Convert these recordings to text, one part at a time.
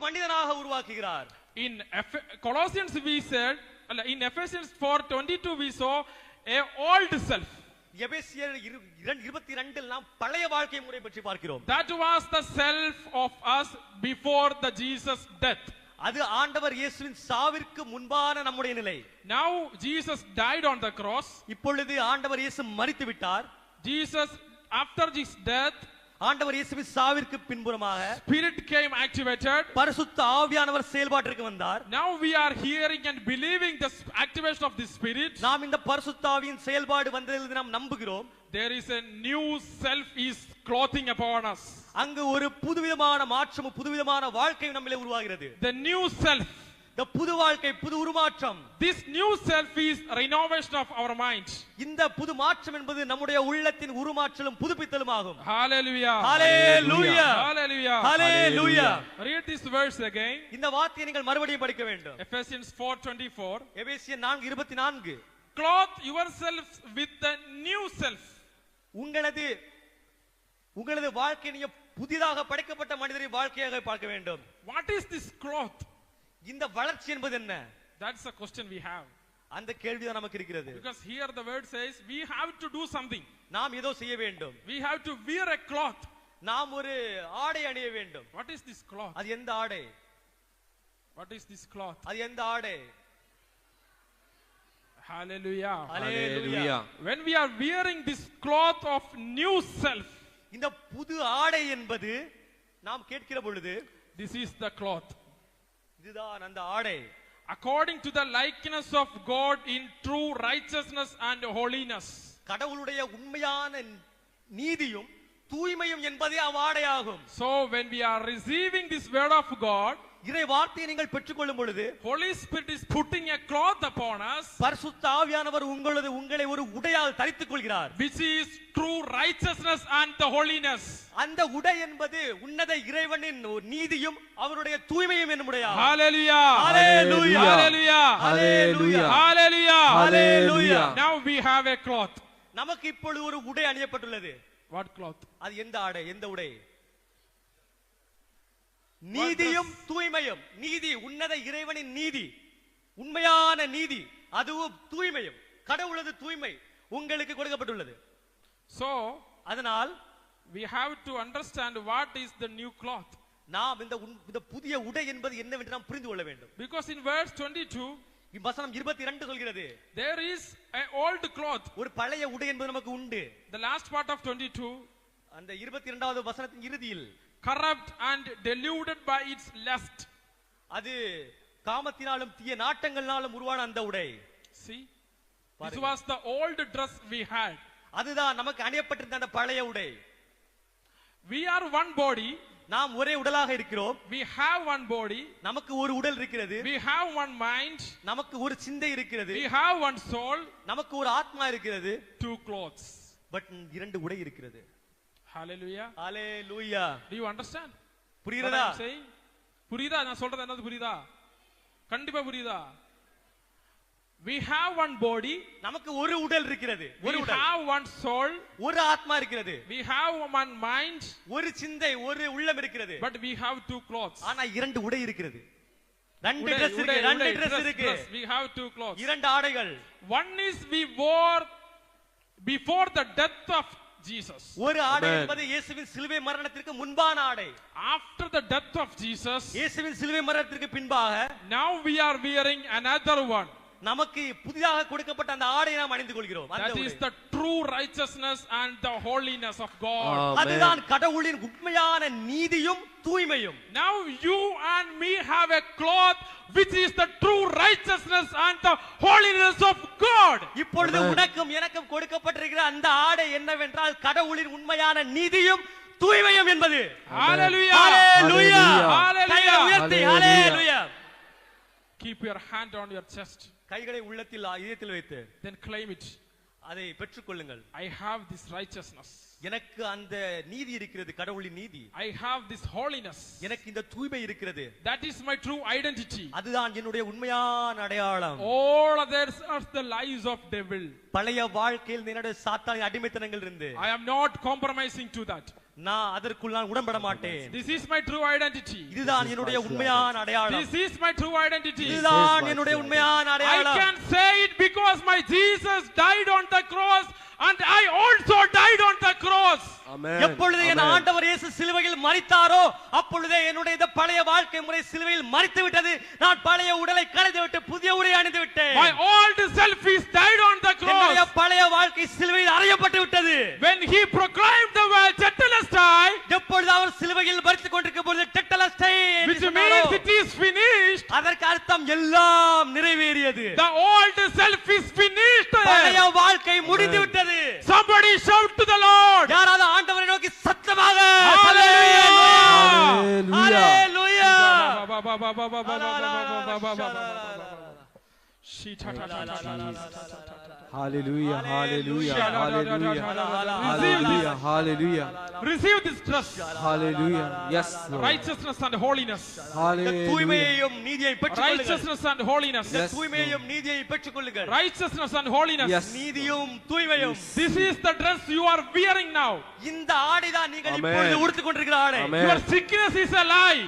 மனிதனாக உருவாக்குகிறார். In Colossians we said, in Ephesians 4:22 we saw a old self. எபேசியர் 22 நாம் பழைய வாழ்க்கை முறை பற்றி பார்க்கிறோம். That was the self of us before the Jesus death. அது ஆண்டவர் இயேசுவின் சாவிற்கு முன்பான நம்முடைய நிலை. Now Jesus died on the cross. இப்பொழுது ஆண்டவர் இயேசு மரித்து விட்டார். Jesus after his death, ஆண்டவர் இயேசுவின் சாவிற்கு பின்புறமாக Spirit came activated. பரிசுத்த ஆவியானவர் செயல்பாட்டிற்கு வந்தார். Now we are hearing and believing the activation of the Spirit. நாம் இந்த பரிசுத்த ஆவியின் செயல்பாடு வந்ததிலிருந்து நாம் நம்புகிறோம். There is a new self is clothing upon us. அங்கு ஒரு புதுவிதமான மாற்றமும் புதுவிதமான வாழ்க்கையும் நம்மிலே உருவாகிறது. The new self, the புது வாழ்க்கை, புது உருமாற்றம். This new self is renovation of our mind. இந்த புது மாற்றம் என்பது நம்முடைய உள்ளத்தின் உருமாற்றலும் புதுப்பித்தலும் ஆகும். Hallelujah. Hallelujah. Hallelujah. Hallelujah. Read this verse again. இந்த வார்த்தையை நீங்கள் மறுபடியும் படிக்க வேண்டும். Ephesians 4:24. எபேசியர் 4:24. Clothe yourselves with the new self. உங்களது வாழ்க்கை நீங்க புதிதாக படைக்கப்பட்ட மனிதரின் வாழ்க்கையாக பார்க்க வேண்டும். What is this cloth? இந்த வளர்ச்சி என்பது என்ன? That's the question we have. அந்த கேள்விதான் நமக்கு இருக்கிறது. Because here the word says we have to do something. நாம் ஏதோ செய்ய வேண்டும். We have to wear a cloth. நாம் ஒரு ஆடை அணிய வேண்டும். What is this cloth? அது எந்த ஆடை? What is this cloth? அது எந்த ஆடை? Hallelujah. Hallelujah. When we are wearing this cloth of new self, இந்த புது ஆடை என்பது நாம் கேட்கிற பொழுது this is the cloth. இதுதான் அந்த ஆடை. According to the likeness of God in true righteousness and holiness. கடவுளுடைய உண்மையான நீதியும் தூய்மையும் என்பதே ஆடையாகும். So when we are receiving this word of God, இறை வார்த்தையை நீங்கள் பெற்றுக்கொள்ளும் பொழுது Holy Spirit is putting a cloth upon us, பரிசுத்த ஆவியானவர் உங்களை ஒரு உடையால் தரித்துக் கொள்கிறார், which is true righteousness and the holiness. அந்த உடை என்பது உன்னத இறைவனின் நீதியும் அவருடைய தூய்மையும் என்னுடையது. Hallelujah. Hallelujah. Hallelujah. Hallelujah. Hallelujah. Hallelujah. Now we have a cloth. நமக்கு இப்பொழுது ஒரு உடை அணியப்பட்டுள்ளது. What cloth? அது எந்த ஆடை, எந்த உடை? நீதியும் தூய்மையும். நீதி, உன்னத இறைவனின் நீதி, உண்மையான நீதி, அதுவும் தூய்மையும். கடவுளது தூய்மை உங்களுக்கு கொடுக்கப்பட்டுள்ளது. So அதனால் we have to understand what is the new cloth. நாம் இந்த புதிய உடை என்பது என்னவென்று நாம் புரிந்து கொள்ள வேண்டும். Because in verse 22, வசனம் 22 சொல்கிறது, there is an old cloth. ஒரு பழைய உடை என்பது நமக்கு உண்டு. The last part of 22, அந்த 22வது வசனத்தின் இறுதியில், corrupt and deluded by its lust. அது காமத்தினாலும் தீய நாட்டங்களினாலும் உருவான அந்த உடை. See, this was the old dress we had. அதுதான் நமக்கு அணியப்பட்டிருந்த அந்த பழைய உடை. We are one body. நாம் ஒரே உடலாக இருக்கிறோம். We have one body. நமக்கு ஒரு உடல் இருக்கிறது. We have one mind. நமக்கு ஒரு சிந்தை இருக்கிறது. We have one soul. நமக்கு ஒரு ஆத்மா இருக்கிறது. Two clothes. பட் இரண்டு உடை இருக்கிறது. Hallelujah. Hallelujah. Do you understand? புரியுதா? புரியுதா? நான் சொல்றது என்னது புரியுதா? கண்டிப்பா புரியுதா? We have one body. நமக்கு ஒரு உடல் இருக்கிறது. We have one soul. ஒரு ஆத்மா இருக்கிறது. We have one mind. ஒரு சிந்தை, ஒரு உள்ளம் இருக்கிறது. But we have two clothes. ஆனா இரண்டு உடை இருக்கிறது. ரெண்டு Dress இருக்கு. ரெண்டு Dress இருக்கு. We have two clothes. இரண்டு ஆடைகள். One is we wore before the death of Jesus. ஒரு ஆடை என்பது இயேசுவின் சிலுவை மரணத்திற்கு முன்பான ஆடை. After the death of Jesus, இயேசுவின் சிலுவை மரணத்திற்கு பின்பாக now we are wearing another one. நமக்கு புதிதாக கொடுக்கப்பட்ட அந்த ஆடையை நாம் அணிந்து கொள்கிறோம். That is the true righteousness and the holiness of God. அதுதான் கடவுளின் உண்மையான நீதியும் தூய்மையும். Now you and me have a cloth which is the true righteousness and the holiness of God. இப்பொழுது உனக்கும் எனக்கும் கொடுக்கப்பட்டிருக்கிற அந்த ஆடை என்னவென்றால் கடவுளின் உண்மையான நீதியும் தூய்மையும் என்பது. Hallelujah. Hallelujah. Hallelujah. Hallelujah. Keep your hand on your chest. கைகளை உள்ளத்தில் இதயத்தில் வைத்து then claim it. அதை பெற்றுக்கொள்ளுங்கள். I have this righteousness. எனக்கு அந்த நீதி இருக்கிறது, கடவுளின் நீதி. I have this holiness. எனக்கு இந்த தூய்மை இருக்கிறது. That is my true identity. அதுதான் என்னுடைய உண்மையான அடையாளம். All others are the lies of devil. பழைய வாழ்க்கையில் என்னுடைய சாத்தானின் அடிமைத்தனங்கள் இருந்து I am not compromising to that. நான் அதற்குள் நான் உடன்பட மாட்டேன். This is my true identity. இதுதான் என்னுடைய உண்மையான அடையாளம். This is my true identity. இதுதான் என்னுடைய உண்மையான I அடையாளம். can say it because my Jesus died on the cross and I also died on the cross. Amen. எப்பொழுது என் ஆண்டவர் இயேசு சிலுவையில் மரித்தாரோ அப்பொழுதே என்னுடைய இந்த பழைய வாழ்க்கை முறை சிலுவையில் மரித்து விட்டது. நான் பழைய உடலை களைந்து விட்டு புதிய உடை அணிந்து விட்டேன். My old self is died on the என்னுடைய cross. பழைய வாழ்க்கை சிலுவையில் அறையப்பட்டு விட்டது. When he proclaimed the word tetelestai, எப்பொழுது அவர் சிலுவையில் மரித்துக் கொண்டிருக்கும் பொழுது டெட்டலஸ்டை which means it is finished, அதற்கு அர்த்தம் எல்லாம் நிறைவேறியது. the old self is finished. பழைய வாழ்க்கை முடிந்து விட்டது. Somebody shout to the Lord. யாராவது ஆண்டவரை நோக்கி சத்தமாக Hallelujah. Hallelujah Hallelujah, hallelujah, hallelujah, Hallelujah. hallelujah, Receive this trust, hallelujah. Yes, Lord. righteousness and holiness. Hallelujah. தூய்மையையும் நீதியை பெற்றுக்கொள்ளுங்கள். Righteousness and holiness. Yes. தூய்மையையும் நீதியை பெற்றுக்கொள்ளுங்கள். Righteousness and holiness. Yes. நீதியும் தூய்மையும். This is the dress you are wearing now. இந்த ஆடைதான் நீங்கள் Amen. இப்பொழுது உடுத்திக் கொண்டிருக்கிற ஆடை. Amen. Your sickness is a lie.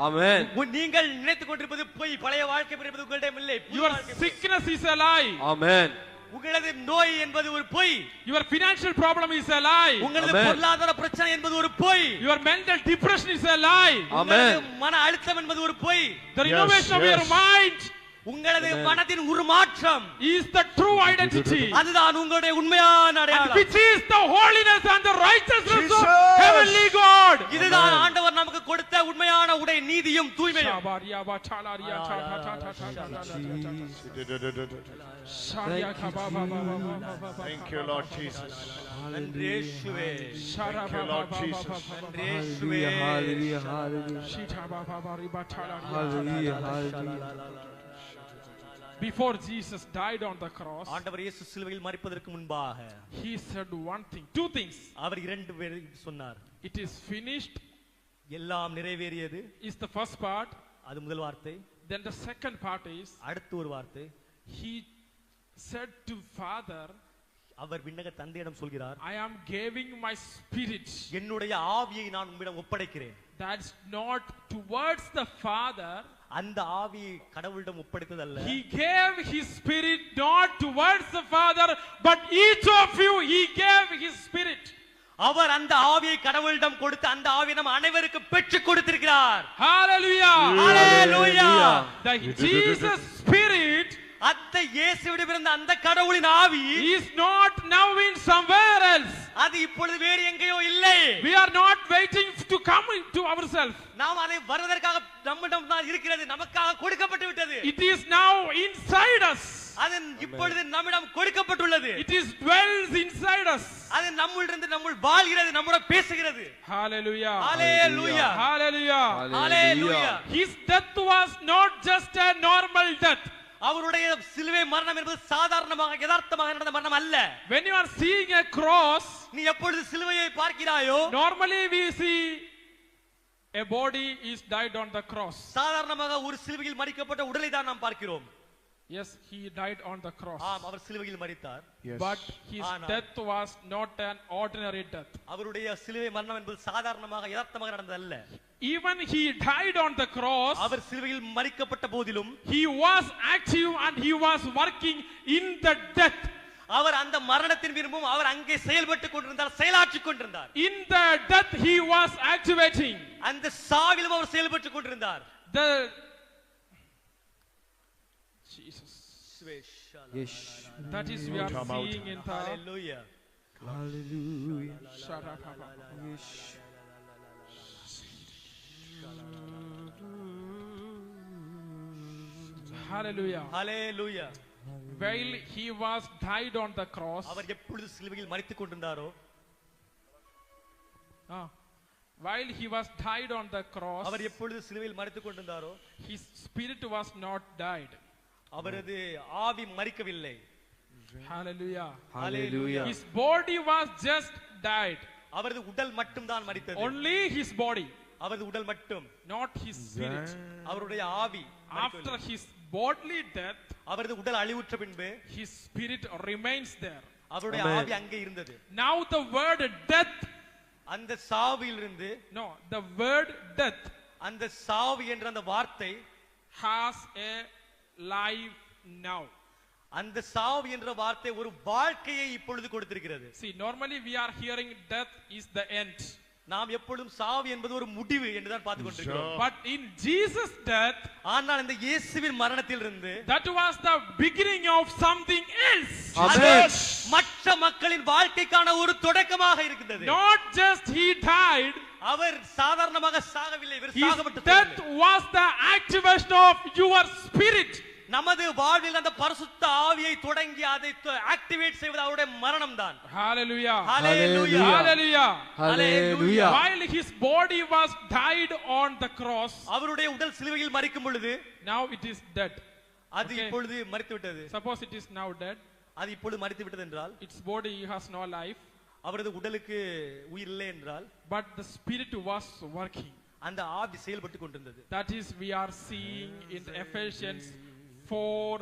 Amen. நீங்கள் நினைத்துக் கொண்டிருப்பது பொய். பழைய வாழ்க்கை என்பது உங்களிடம் இல்லை. புது Your வாழ்க்கை. sickness is a lie. Amen. உங்களது நோய் என்பது ஒரு பொய். Your financial problem is a lie. உங்களது Amen. பொருளாதார பிரச்சனை என்பது ஒரு பொய். Your mental depression is a lie. உங்களது Amen. மன அழுத்தம் என்பது ஒரு பொய். The renovation of your mind உங்களது மனதின் உருமாற்றம் is the true identity, அதுதான் உங்களுடைய உண்மையான and அடையாளம். which is the holiness and the righteousness of Jesus. heavenly God. இதுதான் ஆண்டவர் நமக்கு கொடுத்த உண்மையான உடை நீதியும் தூய்மையும். Thank you, Lord Jesus. நன்றி இயேசுவே. Thank you, Lord Jesus. நன்றி இயேசுவே. Hallelujah, hallelujah, hallelujah, hallelujah. Before Jesus died on the cross, ஆண்டவர் இயேசு சிலுவையில் மரிப்பதற்கு முன்பாக he said one thing, two things. அவர் இரண்டு பேரை சொன்னார். It is finished எல்லாம் நிறைவேறியது is the first part. அது முதல் வார்த்தை. Then the second part is அடுத்து ஒரு வார்த்தை. he said to Father, அவர் விண்ணக தந்தையிடம் சொல்கிறார், I am giving my spirit. என்னுடைய ஆவியை நான் உம்மிடம் ஒப்படைக்கிறேன். That's not towards the Father. அந்த ஆவியை கடவுளிடம் ஒப்படைத்ததல்ல. He gave his spirit not towards the Father, but each of you he gave his spirit. அவர் அந்த ஆவியை கடவுளிடம் கொடுத்து அந்த ஆவியை நம் அனைவருக்கு பெற்று கொடுத்திருக்கிறார். Hallelujah. Hallelujah. The Jesus spirit அந்த இயேசுவிடம் இருந்த அந்த கடவுளின் ஆவி is not now in somewhere else. அது இப்பொழுது வேறு எங்கேயோ இல்லை. We are not waiting to come to ourselves. நாம் அதை வருவதற்காக நம்மிடம் தான் இருக்கிறது. நமக்காக கொடுக்கப்பட்டு விட்டது. It is now inside us. அது இப்பொழுது நம்மிடம் கொடுக்கப்பட்டுள்ளது. It is dwells inside us. அது நம்மிலிருந்து நம்முள் வாழ்கிறது, நம்முடன் பேசுகிறது. Hallelujah. Hallelujah. Hallelujah. Hallelujah. His death was not just a normal death. அவருடைய சிலுவை மரணம் என்பது சாதாரணமாக யதார்த்தமாக நடந்த மரணம் அல்ல. When you are seeing a cross, நீ எப்பொழுது சிலுவையை பார்க்கிறாயோ normally we see a body is died on the cross. சாதாரணமாக ஒரு சிலுவையில் மரிக்கப்பட்ட உடலை தான் நாம் பார்க்கிறோம். Yes, he died on the cross. ஆம், அவர் சிலுவையில் மரித்தார். But his death was not an ordinary death. அவருடைய சிலுவை மரணம் என்பது சாதாரணமாக யதார்த்தமாக நடந்ததல்ல. Even he died on the cross, அவர் சிலுவையில் மரிக்கப்பட்ட போதிலும் he was active and he was working in the death. அவர் அந்த மரணத்தின் விரும்பும் அவர் அங்கே செயல்பட்டுக் கொண்டிருந்தார், செயலாற்றிக் கொண்டிருந்தார். In the death he was activating. அந்த சாவிலும் அவர் செயல்பட்டுக் கொண்டிருந்தார். The Jesus. Yes. That is we are seeing in the Hallelujah. Hallelujah. Yes. Hallelujah. Hallelujah. While he was died on the cross, அவர் எப்பொழுது சிலுவையில் மரித்துக் கொண்டிருந்தாரோ while he was died on the cross, அவர் எப்பொழுது சிலுவையில் மரித்துக் கொண்டிருந்தாரோ his spirit was not died. அவரது ஆவி மரிக்கவில்லை. Hallelujah. Hallelujah. His body was just died. அவரது உடல் மட்டும் தான் மரித்தது. Only his body, அவரது உடல் மட்டும், not his spirit. அவருடைய ஆவி. After his bodily death, அவரது உடல் அழிவுற்ற பின்பு his spirit remains there. அவருடைய ஆவி அங்கே இருந்தது. Now the word death அந்த சாவியிலிருந்து No, the word death அந்த சாவு என்ற அந்த வார்த்தை has a life now. அந்த சாவு என்ற வார்த்தை ஒரு வாழ்க்கையை இப்பொழுது கொடுத்திருக்கிறது. See, normally we are hearing death is the end. நாம் எப்பொழுதும் சாவு என்பது ஒரு முடிவு என்று தான் பார்த்து கொண்டிருக்கிறோம். But in Jesus' death, ஆனால் இந்த இயேசுவின் மரணத்திலிருந்து that was the beginning of something else. Amen. மற்ற மக்களின் வாழ்க்கைக்கான ஒரு தொடக்கமாக இருக்கிறது. Not just he died, அவர் சாதாரணமாக சாகவில்லை, இவர் his சாகப்பட்டு death was the activation of your spirit. நமது வாழ்வில் அந்த பரிசுத்த ஆவியை தொடங்கி அதை ஆக்டிவேட் செய்வது அவருடைய மரணம் தான். Hallelujah. Hallelujah. Hallelujah. Hallelujah. While his body was died on the cross, அவருடைய உடல் சிலுவையில் மரிக்கும் பொழுது now it is dead. அது இப்பொழுது மரித்து விட்டது. Suppose it is now dead. அது இப்பொழுது மரித்து விட்டது என்றால் Its body has no life, அவரது உடலுக்கு உயிர் இல்லை என்றால் but the spirit was working. அந்த ஆவி செயல்பட்டு கொண்டிருந்தது. That is we are seeing in Ephesians 4